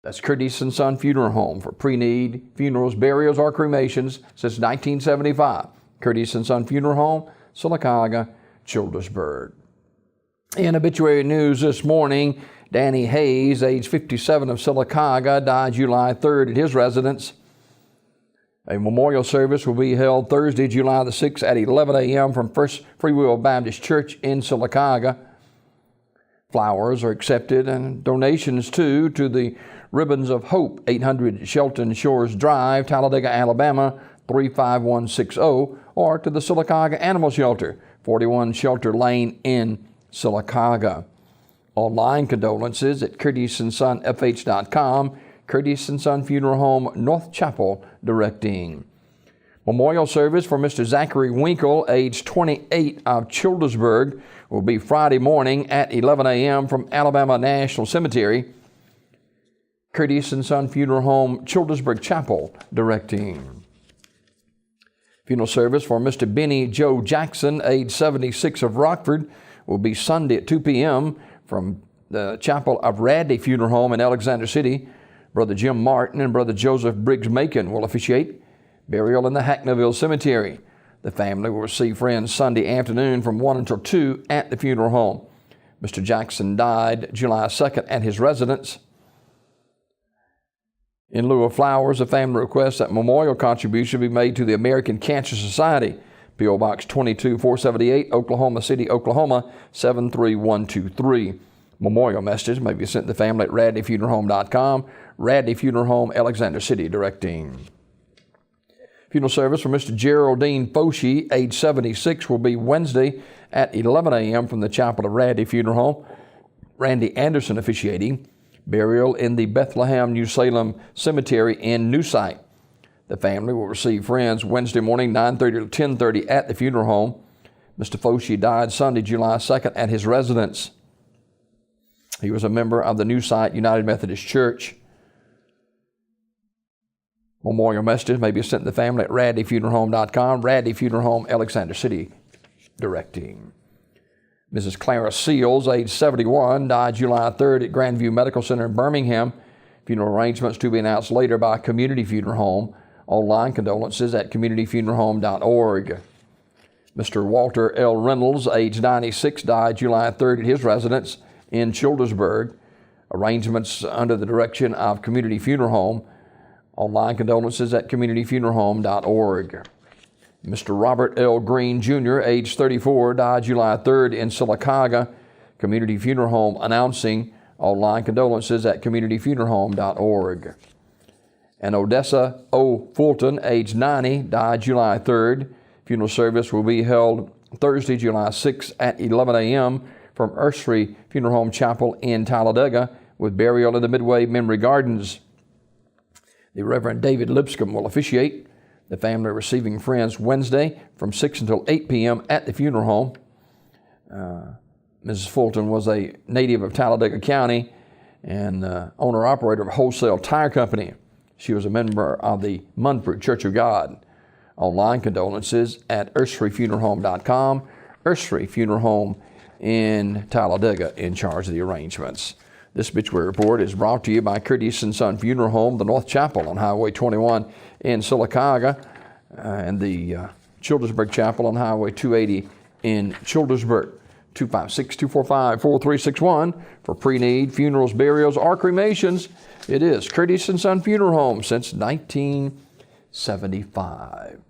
That's Curtis and Son Funeral Home for pre-need funerals, burials, or cremations since 1975. Curtis and Son Funeral Home, Sylacauga, Childersburg. In obituary news this morning, Danny Hayes, age 57 of Sylacauga, died July 3rd at his residence. A memorial service will be held Thursday, July the 6th at 11 a.m. from First Free Will Baptist Church in Sylacauga. Flowers are accepted and donations to the Ribbons of Hope, 800 Shelton Shores Drive, Talladega, Alabama, 35160, or to the Sylacauga Animal Shelter, 41 Shelter Lane in Sylacauga. Online condolences at CurtisandSonFH.com, Curtis and Son Funeral Home, North Chapel, directing. Memorial service for Mr. Zachary Winkle, age 28 of Childersburg, will be Friday morning at 11 a.m. from Alabama National Cemetery. Curtis and Son Funeral Home, Childersburg Chapel, directing. Funeral service for Mr. Benny Joe Jackson, age 76 of Rockford, will be Sunday at 2 p.m. from the Chapel of Radley Funeral Home in Alexander City. Brother Jim Martin and Brother Joseph Briggs Macon will officiate. Burial in the Hackneyville Cemetery. The family will receive friends Sunday afternoon from 1 until 2 at the funeral home. Mr. Jackson died July 2nd at his residence. In lieu of flowers, the family requests that memorial contribution be made to the American Cancer Society, P.O. Box 22478, Oklahoma City, Oklahoma 73123. Memorial messages may be sent to the family at radleyfuneralhome.com, Radley Funeral Home, Alexander City, directing. Funeral service for Mr. Geraldine Foshee, age 76, will be Wednesday at 11 a.m. from the Chapel of Radley Funeral Home. Randy Anderson officiating. Burial in the Bethlehem New Salem Cemetery in New Site. The family will receive friends Wednesday morning 9:30 to 10:30 at the funeral home. Mr. Foshee died Sunday, July 2nd at his residence. He was a member of the New Site United Methodist Church. Memorial messages may be sent to the family at radleyfuneralhome.com, Radley Funeral Home, Alexander City, directing. Mrs. Clara Seals, age 71, died July 3rd at Grandview Medical Center in Birmingham. Funeral arrangements to be announced later by Community Funeral Home. Online condolences at communityfuneralhome.org. Mr. Walter L. Reynolds, age 96, died July 3rd at his residence in Childersburg. Arrangements under the direction of Community Funeral Home. Online condolences at communityfuneralhome.org. Mr. Robert L. Green, Jr., age 34, died July 3rd in Sylacauga. Community Funeral Home announcing. Online condolences at communityfuneralhome.org. And Odessa O. Fulton, age 90, died July 3rd. Funeral service will be held Thursday, July 6th at 11 a.m. from Ursery Funeral Home Chapel in Talladega, with burial in the Midway Memory Gardens. The Reverend David Lipscomb will officiate. The family receiving friends Wednesday from 6 until 8 p.m. at the funeral home. Mrs. Fulton was a native of Talladega County and owner-operator of a wholesale tire company. She was a member of the Munford Church of God. Online condolences at urseryfuneralhome.com. Ursery Funeral Home in Talladega in charge of the arrangements. This obituary report is brought to you by Curtis and Son Funeral Home, the North Chapel on Highway 21 in Sylacauga, and the Childersburg Chapel on Highway 280 in Childersburg. 256-245-4361 for pre-need funerals, burials, or cremations. It is Curtis and Son Funeral Home since 1975.